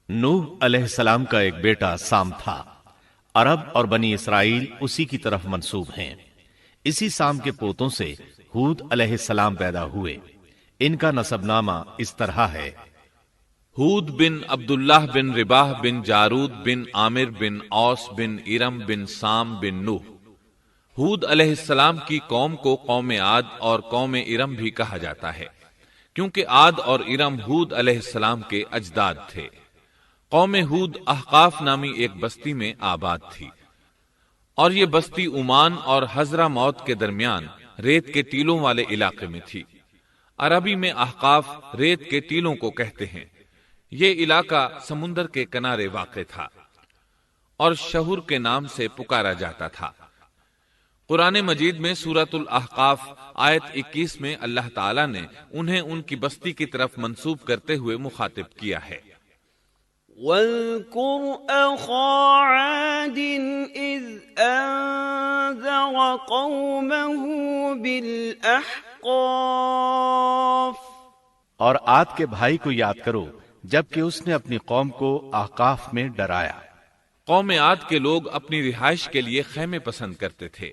نوح علیہ السلام کا ایک بیٹا سام تھا۔ عرب اور بنی اسرائیل اسی کی طرف منسوب ہیں۔ اسی سام کے پوتوں سے ہود علیہ السلام پیدا ہوئے۔ ان کا نسب نامہ اس طرح ہے: ہود بن عبداللہ بن رباح بن جارود بن عامر بن اوس بن ارم بن سام بن نوح۔ ہود علیہ السلام کی قوم کو قوم عاد اور قوم ارم بھی کہا جاتا ہے، کیونکہ عاد اور ارم ہود علیہ السلام کے اجداد تھے۔ قوم ہود احقاف نامی ایک بستی میں آباد تھی، اور یہ بستی عمان اور حضرہ موت کے درمیان ریت کے ٹیلوں والے علاقے میں تھی۔ عربی میں احقاف ریت کے ٹیلوں کو کہتے ہیں۔ یہ علاقہ سمندر کے کنارے واقع تھا اور شہر کے نام سے پکارا جاتا تھا۔ قرآن مجید میں سورۃ الاحقاف آیت 21 میں اللہ تعالیٰ نے انہیں ان کی بستی کی طرف منسوب کرتے ہوئے مخاطب کیا ہے۔ وَاذْكُرْ أَخَا عَادٍ إِذْ أَنذَرَ قَوْمَهُ بِالْأَحْقَافِ۔ اور عاد کے بھائی کو یاد کرو جبکہ اس نے اپنی قوم کو احقاف میں ڈرایا۔ قوم عاد کے لوگ اپنی رہائش کے لیے خیمے پسند کرتے تھے۔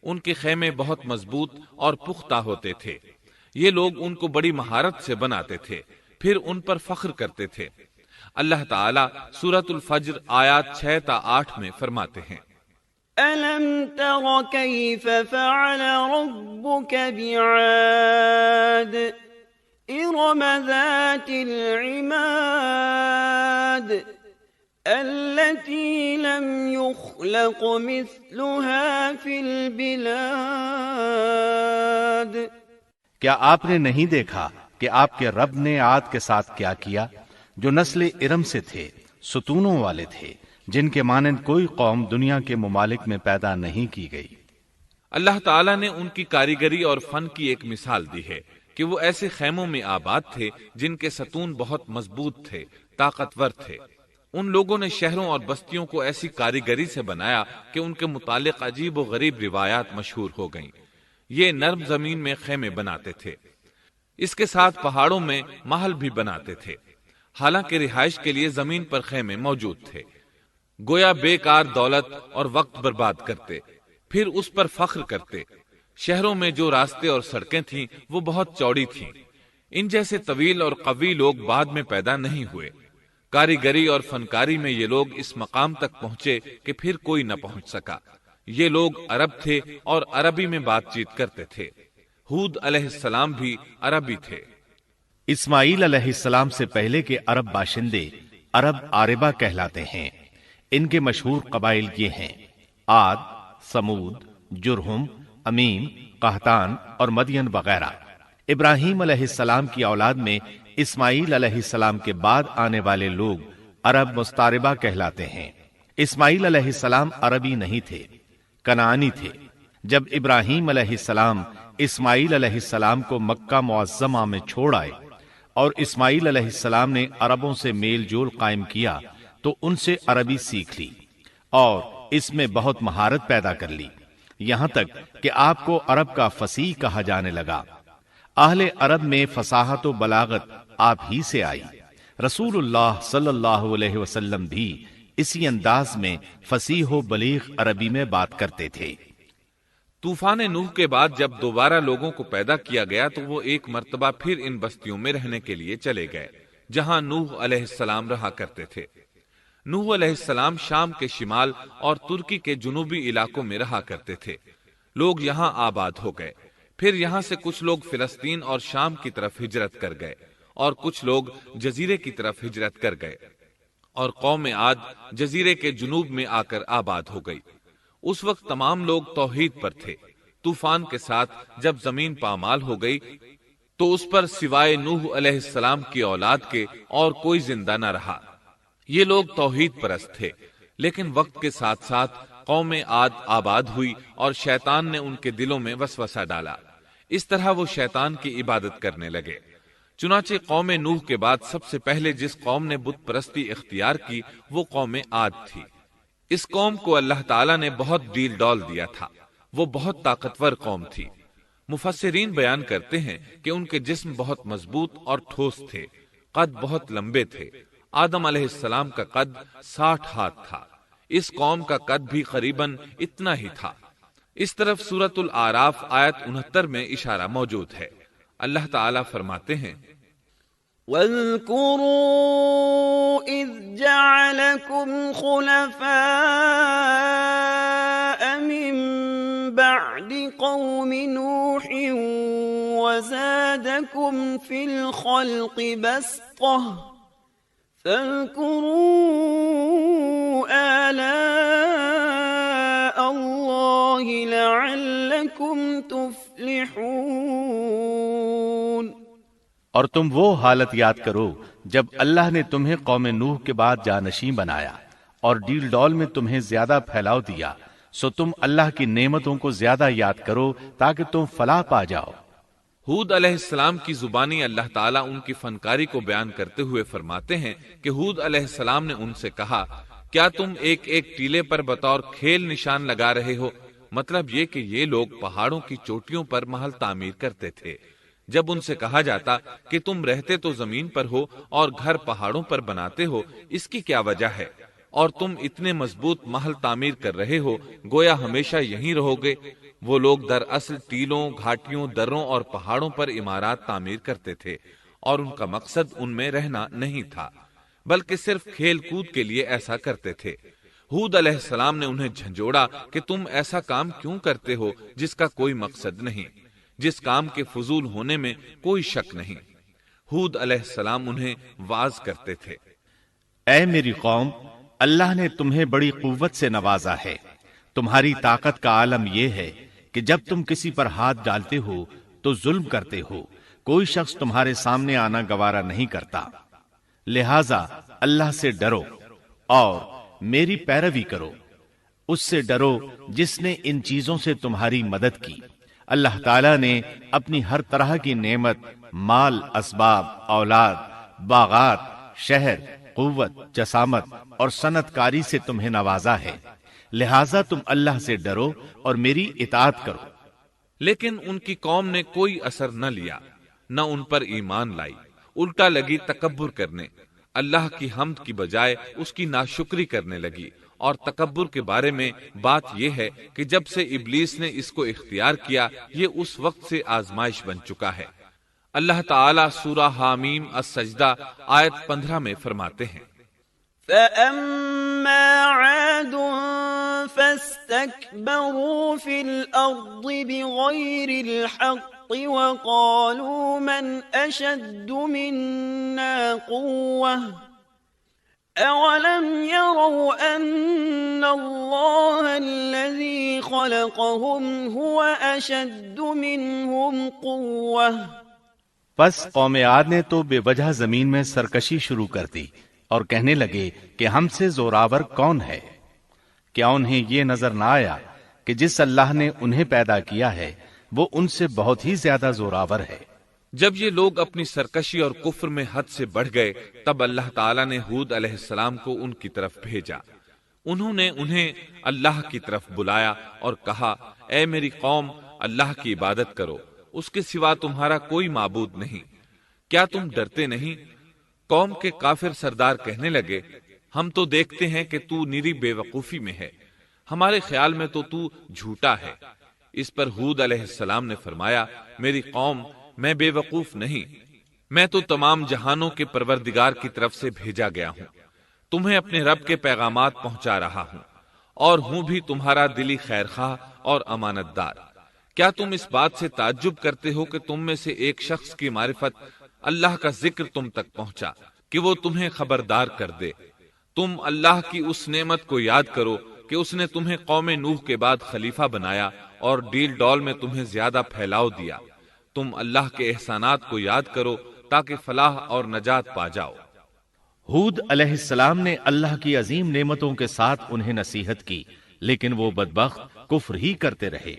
ان کے خیمے بہت مضبوط اور پختہ ہوتے تھے۔ یہ لوگ ان کو بڑی مہارت سے بناتے تھے، پھر ان پر فخر کرتے تھے۔ اللہ تعالیٰ سورۃ الفجر آیات 6 تا 8 میں فرماتے ہیں: أَلَمْ تَرَ كَيْفَ فَعَلَ رَبُّكَ بِعَادٍ إِرَمَ ذَاتِ الْعِمَادِ التي لم يخلق مثلها في البلاد۔ کیا آپ نے نہیں دیکھا کہ آپ کے رب نے عاد کے ساتھ کیا کیا، جو نسل ارم سے تھے، ستونوں والے تھے، جن کے مانند کوئی قوم دنیا کے ممالک میں پیدا نہیں کی گئی۔ اللہ تعالیٰ نے ان کی کاریگری اور فن کی ایک مثال دی ہے کہ وہ ایسے خیموں میں آباد تھے جن کے ستون بہت مضبوط تھے، طاقتور تھے۔ ان لوگوں نے شہروں اور بستیوں کو ایسی کاریگری سے بنایا کہ ان کے متعلق عجیب و غریب روایات مشہور ہو گئیں۔ یہ نرم زمین میں خیمے بناتے تھے، اس کے ساتھ پہاڑوں میں محل بھی بناتے تھے، حالانکہ رہائش کے لیے زمین پر خیمے موجود تھے۔ گویا بیکار دولت اور وقت برباد کرتے، پھر اس پر فخر کرتے۔ شہروں میں جو راستے اور سڑکیں تھیں وہ بہت چوڑی تھیں۔ ان جیسے طویل اور قوی لوگ بعد میں پیدا نہیں ہوئے۔ کاریگری اور فنکاری میں یہ لوگ اس مقام تک پہنچے کہ پھر کوئی نہ پہنچ سکا۔ یہ لوگ عرب تھے اور عربی میں بات چیت کرتے تھے۔ ہود علیہ السلام بھی عربی تھے۔ اسماعیل علیہ السلام سے پہلے کے عرب باشندے عرب عاربہ کہلاتے ہیں۔ ان کے مشہور قبائل یہ ہیں: عاد، سمود، جرہم، امیم، قحطان اور مدین وغیرہ۔ ابراہیم علیہ السلام کی اولاد میں اسماعیل علیہ السلام کے بعد آنے والے لوگ عرب مستعربہ کہلاتے ہیں۔ اسماعیل علیہ السلام عربی نہیں تھے، کنعانی تھے۔ جب ابراہیم علیہ السلام اسماعیل علیہ السلام کو مکہ معظمہ میں چھوڑ آئے اور اسماعیل علیہ السلام نے عربوں سے میل جول قائم کیا تو ان سے عربی سیکھ لی اور اس میں بہت مہارت پیدا کر لی، یہاں تک کہ آپ کو عرب کا فصیح کہا جانے لگا۔ اہل عرب میں فصاحت و بلاغت آپ ہی سے آئی۔ رسول اللہ صلی اللہ علیہ وسلم بھی اسی انداز میں فصیح و بلیغ عربی میں بات کرتے تھے۔ طوفان نوح کے بعد جب دوبارہ لوگوں کو پیدا کیا گیا تو وہ ایک مرتبہ پھر ان بستیوں میں رہنے کے لیے چلے گئے جہاں نوح علیہ السلام رہا کرتے تھے۔ نوح علیہ السلام شام کے شمال اور ترکی کے جنوبی علاقوں میں رہا کرتے تھے۔ لوگ یہاں آباد ہو گئے۔ پھر یہاں سے کچھ لوگ فلسطین اور شام کی طرف ہجرت کر گئے اور کچھ لوگ جزیرے کی طرف ہجرت کر گئے، اور قوم عاد جزیرے کے جنوب میں آ کر آباد ہو گئی۔ اس وقت تمام لوگ توحید پر تھے۔ طوفان کے ساتھ جب زمین پامال ہو گئی تو اس پر سوائے نوح علیہ السلام کی اولاد کے اور کوئی زندہ نہ رہا۔ یہ لوگ توحید پرست تھے، لیکن وقت کے ساتھ ساتھ قوم عاد آباد ہوئی اور شیطان نے ان کے دلوں میں وسوسہ ڈالا۔ اس طرح وہ شیطان کی عبادت کرنے لگے۔ چنانچہ قوم نوح کے بعد سب سے پہلے جس قوم نے بت پرستی اختیار کی وہ قوم عاد تھی۔ اس قوم کو اللہ تعالیٰ نے بہت ڈیل ڈال دیا تھا۔ وہ بہت طاقتور قوم تھی۔ مفسرین بیان کرتے ہیں کہ ان کے جسم بہت مضبوط اور ٹھوس تھے، قد بہت لمبے تھے، آدم علیہ السلام کا قد 60 ہاتھ تھا، اس قوم کا قد بھی قریباً اتنا ہی تھا۔ اس طرف سورۃ الاعراف آیت 69 میں اشارہ موجود ہے۔ اللہ تعالیٰ فرماتے ہیں واذكروا إذ جعلكم خلفاء من بعد قوم نوح وزادكم في الخلق بسطة فاذكروا آلاء الله لعلكم تفلحون۔ اور تم وہ حالت یاد کرو جب اللہ نے تمہیں قوم نوح کے بعد جانشین بنایا اور ڈیل ڈول میں تمہیں زیادہ پھیلاؤ دیا، سو تم اللہ کی نعمتوں کو زیادہ یاد کرو تاکہ تم فلاح پا جاؤ۔ ہود علیہ السلام کی زبانی اللہ تعالیٰ ان کی فنکاری کو بیان کرتے ہوئے فرماتے ہیں کہ ہود علیہ السلام نے ان سے کہا، کیا تم ایک ایک ٹیلے پر بطور کھیل نشان لگا رہے ہو؟ مطلب یہ کہ یہ لوگ پہاڑوں کی چوٹیوں پر محل تعمیر کرتے تھے۔ جب ان سے کہا جاتا کہ تم رہتے تو زمین پر ہو اور گھر پہاڑوں پر بناتے ہو، اس کی کیا وجہ ہے؟ اور تم اتنے مضبوط محل تعمیر کر رہے ہو، گویا ہمیشہ یہیں رہو گے۔ وہ لوگ دراصل ٹیلوں، گھاٹیوں، دروں اور پہاڑوں پر عمارات تعمیر کرتے تھے، اور ان کا مقصد ان میں رہنا نہیں تھا، بلکہ صرف کھیل کود کے لیے ایسا کرتے تھے۔ ہود علیہ السلام نے انہیں جھنجھوڑا کہ تم ایسا کام کیوں کرتے ہو جس کا کوئی مقصد نہیں، جس کام کے فضول ہونے میں کوئی شک نہیں۔ ہود علیہ السلام انہیں واعظ کرتے تھے، اے میری قوم، اللہ نے تمہیں بڑی قوت سے نوازا ہے۔ تمہاری طاقت کا عالم یہ ہے کہ جب تم کسی پر ہاتھ ڈالتے ہو تو ظلم کرتے ہو، کوئی شخص تمہارے سامنے آنا گوارا نہیں کرتا، لہذا اللہ سے ڈرو اور میری پیروی کرو۔ اس سے ڈرو جس نے ان چیزوں سے تمہاری مدد کی۔ اللہ تعالیٰ نے اپنی ہر طرح کی نعمت، مال، اسباب، اولاد، باغات، شہر، قوت، جسامت اور صنعت کاری سے تمہیں نوازا ہے، لہٰذا تم اللہ سے ڈرو اور میری اطاعت کرو۔ لیکن ان کی قوم نے کوئی اثر نہ لیا، نہ ان پر ایمان لائی، الٹا لگی تکبر کرنے، اللہ کی حمد کی بجائے اس کی ناشکری کرنے لگی۔ اور تکبر کے بارے میں بات یہ ہے کہ جب سے ابلیس نے اس کو اختیار کیا، یہ اس وقت سے آزمائش بن چکا ہے۔ اللہ تعالیٰ سورہ حامیم السجدہ آیت 15 میں فرماتے ہیں، فَأَمَّا عَادٌ فَاسْتَكْبَرُوا فِي الْأَرْضِ بِغَيْرِ الْحَقِّ وَقَالُوا مَنْ أَشَدُّ مِنَّا قُوَّةً أَوَلَمْ يَرَوْا أَنَّ اللَّهَ الَّذِي خَلَقَهُمْ هُوَ أَشَدُّ مِنْهُمْ قُوَّةً۔ پس قوم عاد نے تو بے وجہ زمین میں سرکشی شروع کر دی اور کہنے لگے کہ ہم سے زوراور کون ہے؟ کیا انہیں یہ نظر نہ آیا کہ جس اللہ نے انہیں پیدا کیا ہے وہ ان سے بہت ہی زیادہ زوراور ہے؟ جب یہ لوگ اپنی سرکشی اور کفر میں حد سے بڑھ گئے، تب اللہ تعالیٰ نے ہود علیہ السلام کو ان کی طرف بھیجا۔ انہوں نے انہیں اللہ کی طرف بلایا اور کہا، اے میری قوم، اللہ کی عبادت کرو، اس کے سوا تمہارا کوئی معبود نہیں۔ کیا تم ڈرتے نہیں؟ قوم کے کافر سردار کہنے لگے، ہم تو دیکھتے ہیں کہ تو نری بے وقوفی میں ہے، ہمارے خیال میں تو جھوٹا ہے۔ اس پر ہود علیہ السلام نے فرمایا، میری قوم، میں بے وقوف نہیں، میں تو تمام جہانوں کے پروردگار کی طرف سے بھیجا گیا ہوں، تمہیں اپنے رب کے پیغامات پہنچا رہا ہوں، اور ہوں بھی تمہارا دلی خیر خواہ اور امانت دار۔ کیا تم اس بات سے تعجب کرتے ہو کہ تم میں سے ایک شخص کی معرفت، اللہ کا ذکر تم تک پہنچا کہ وہ تمہیں خبردار کر دے؟ تم اللہ کی اس نعمت کو یاد کرو کہ اس نے تمہیں قوم نوح کے بعد خلیفہ بنایا اور ڈیل ڈول میں تمہیں زیادہ پھیلاؤ دیا۔ تم اللہ کے احسانات کو یاد کرو تاکہ فلاح اور نجات پا جاؤ۔ ہود علیہ السلام نے اللہ کی عظیم نعمتوں کے ساتھ انہیں نصیحت کی، لیکن وہ بدبخت کفر ہی کرتے رہے۔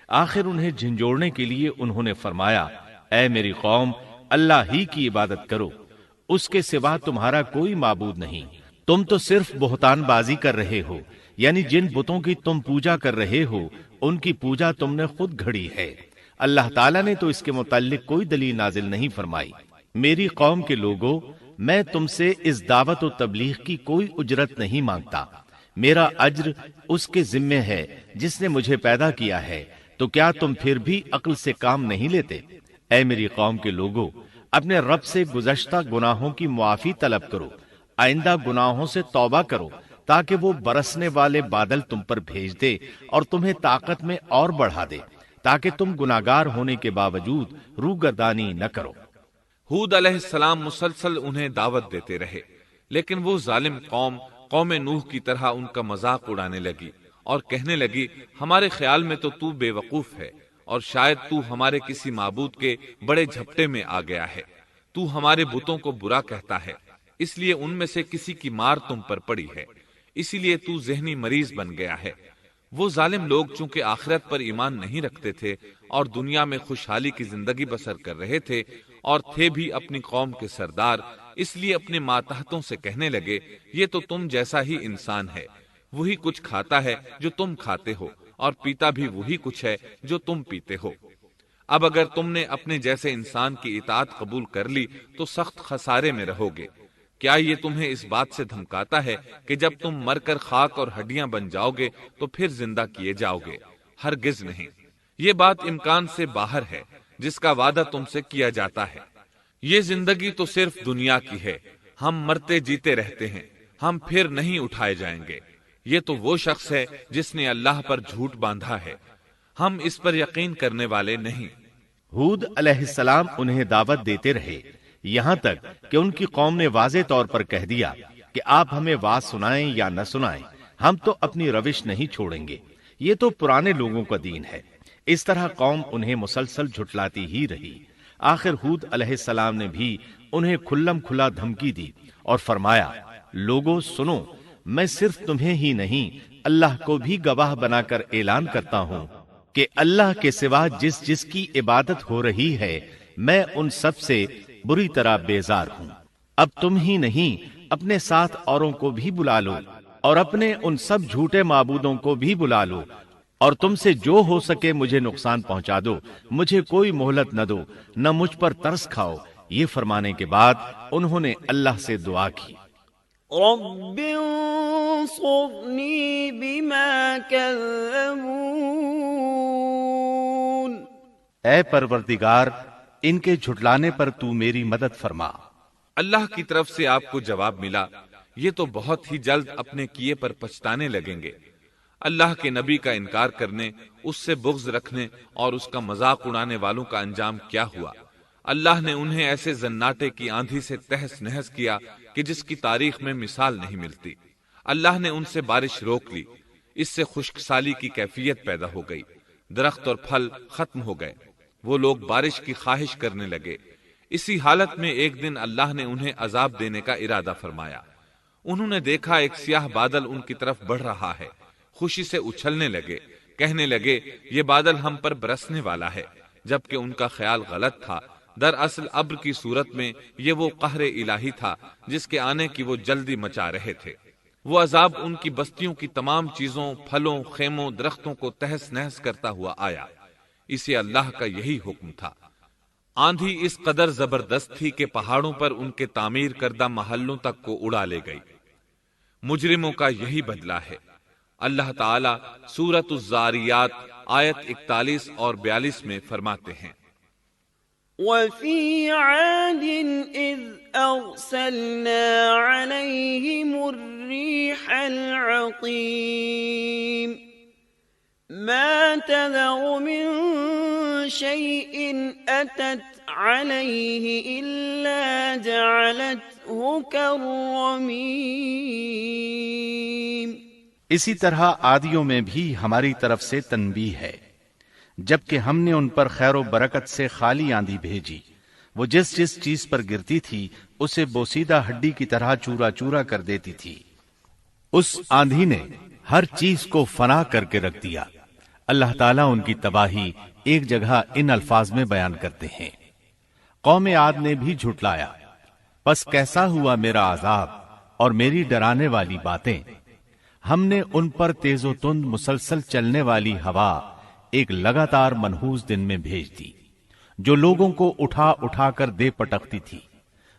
آخر انہیں جھنجھوڑنے کے لیے انہوں نے فرمایا، اے میری قوم، اللہ ہی کی عبادت کرو، اس کے سوا تمہارا کوئی معبود نہیں۔ تم تو صرف بہتان بازی کر رہے ہو، یعنی جن بتوں کی تم پوجا کر رہے ہو ان کی پوجا تم نے خود گھڑی ہے۔ اللہ تعالیٰ نے تو اس کے متعلق کوئی دلیل نازل نہیں فرمائی۔ میری قوم کے لوگوں، میں تم سے اس دعوت و تبلیغ کی کوئی اجرت نہیں مانگتا، میرا اجر اس کے ذمے ہے جس نے مجھے پیدا کیا ہے، تو کیا تم پھر بھی عقل سے کام نہیں لیتے؟ اے میری قوم کے لوگوں، اپنے رب سے گزشتہ گناہوں کی معافی طلب کرو، آئندہ گناہوں سے توبہ کرو، تاکہ وہ برسنے والے بادل تم پر بھیج دے اور تمہیں طاقت میں اور بڑھا دے، تاکہ تم گناہگار ہونے کے باوجود روگردانی نہ کرو۔ ہود علیہ السلام مسلسل انہیں دعوت دیتے رہے، لیکن وہ ظالم قوم نوح کی طرح ان کا مذاق اڑانے لگی اور کہنے لگی، ہمارے خیال میں تو بے وقوف ہے اور شاید تو ہمارے کسی معبود کے بڑے جھپٹے میں آ گیا ہے، تو ہمارے بتوں کو برا کہتا ہے، اس لیے ان میں سے کسی کی مار تم پر پڑی ہے، اسی لیے تو ذہنی مریض بن گیا ہے۔ وہ ظالم لوگ چونکہ آخرت پر ایمان نہیں رکھتے تھے اور دنیا میں خوشحالی کی زندگی بسر کر رہے تھے اور تھے بھی اپنی قوم کے سردار، اس لیے اپنے ماتحتوں سے کہنے لگے، یہ تو تم جیسا ہی انسان ہے، وہی کچھ کھاتا ہے جو تم کھاتے ہو اور پیتا بھی وہی کچھ ہے جو تم پیتے ہو۔ اب اگر تم نے اپنے جیسے انسان کی اطاعت قبول کر لی تو سخت خسارے میں رہو گے۔ کیا یہ تمہیں اس بات سے دھمکاتا ہے کہ جب تم مر کر خاک اور ہڈیاں بن جاؤ گے تو پھر زندہ کیے جاؤ گے؟ ہرگز نہیں، یہ بات امکان سے باہر ہے جس کا وعدہ تم سے کیا جاتا ہے۔ یہ زندگی تو صرف دنیا کی ہے، ہم مرتے جیتے رہتے ہیں، ہم پھر نہیں اٹھائے جائیں گے۔ یہ تو وہ شخص ہے جس نے اللہ پر جھوٹ باندھا ہے، ہم اس پر یقین کرنے والے نہیں۔ ہود علیہ السلام انہیں دعوت دیتے رہے، یہاں تک کہ ان کی قوم نے واضح طور پر کہہ دیا کہ آپ ہمیں واز سنائیں یا نہ سنائیں، ہم تو اپنی روش نہیں چھوڑیں گے، یہ تو پرانے لوگوں کا دین ہے۔ اس طرح قوم انہیں مسلسل جھٹلاتی ہی رہی۔ آخر ہود علیہ السلام نے بھی انہیں کھلم کھلا دھمکی دی اور فرمایا، لوگوں سنو، میں صرف تمہیں ہی نہیں اللہ کو بھی گواہ بنا کر اعلان کرتا ہوں کہ اللہ کے سوا جس کی عبادت ہو رہی ہے میں ان سب سے بری طرح بیزار ہوں۔ اب تم ہی نہیں اپنے ساتھ اوروں کو بھی بلا لو اور اپنے ان سب جھوٹے معبودوں کو بھی بلا لو، اور تم سے جو ہو سکے مجھے نقصان پہنچا دو، مجھے کوئی مہلت نہ دو، نہ مجھ پر ترس کھاؤ۔ یہ فرمانے کے بعد انہوں نے اللہ سے دعا کی، رب انصرنی بما کذبون، اے پروردگار، ان کے جھٹلانے پر تو میری مدد فرما۔ اللہ کی طرف سے آپ کو جواب ملا، یہ تو بہت ہی جلد اپنے کیے پر پچھتانے لگیں گے۔ اللہ کے نبی کا انکار کرنے، اس سے بغض رکھنے اور اس کا مذاق اڑانے والوں کا انجام کیا ہوا؟ اللہ نے انہیں ایسے زناٹے کی آندھی سے تہس نہس کیا کہ جس کی تاریخ میں مثال نہیں ملتی۔ اللہ نے ان سے بارش روک لی، اس سے خشک سالی کی کیفیت پیدا ہو گئی، درخت اور پھل ختم ہو گئے، وہ لوگ بارش کی خواہش کرنے لگے۔ اسی حالت میں ایک دن اللہ نے انہیں عذاب دینے کا ارادہ فرمایا۔ انہوں نے دیکھا ایک سیاہ بادل ان کی طرف بڑھ رہا ہے، خوشی سے اچھلنے لگے، کہنے لگے یہ بادل ہم پر برسنے والا ہے، جبکہ ان کا خیال غلط تھا۔ دراصل ابر کی صورت میں یہ وہ قہر الہی تھا جس کے آنے کی وہ جلدی مچا رہے تھے۔ وہ عذاب ان کی بستیوں کی تمام چیزوں، پھلوں، خیموں، درختوں کو تہس نہس کرتا ہوا آیا۔ اسے اللہ کا یہی حکم تھا۔ آندھی اس قدر زبردست تھی کہ پہاڑوں پر ان کے تعمیر کردہ محلوں تک کو اڑا لے گئی۔ مجرموں کا یہی بدلہ ہے۔ اللہ تعالی سورۃ الزاریات آیت 41 اور 42 میں فرماتے ہیں، وَفِي عَادٍ إِذْ أَرْسَلْنَا عَلَيْهِمُ الرِّيحَ الْعَقِيمَ مَا تَذَرُ مِن شَيْءٍ أَتَتْ عَلَيْهِ إِلَّا جَعَلَتْهُ كَالرَّمِيمِ۔ اسی طرح عادیوں میں بھی ہماری طرف سے تنبیہ ہے، جبکہ ہم نے ان پر خیر و برکت سے خالی آندھی بھیجی، وہ جس چیز پر گرتی تھی اسے بوسیدہ ہڈی کی طرح چورا چورا کر دیتی تھی۔ اس آندھی نے ہر چیز کو فنا کر کے رکھ دیا۔ اللہ تعالیٰ ان کی تباہی ایک جگہ ان الفاظ میں بیان کرتے ہیں، قوم عاد نے بھی جھٹلایا، پس کیسا ہوا میرا عذاب اور میری ڈرانے والی باتیں۔ ہم نے ان پر تیز و تند مسلسل چلنے والی ہوا ایک لگاتار منحوس دن میں بھیج دی، جو لوگوں کو اٹھا اٹھا کر دے پٹکتی تھی۔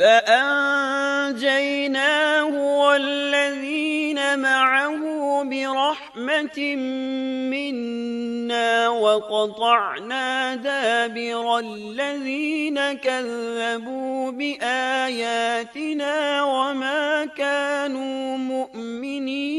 فأنجيناه والذين معه برحمة منا وقطعنا دابر الذين كذبوا بآياتنا وما كانوا مؤمنين۔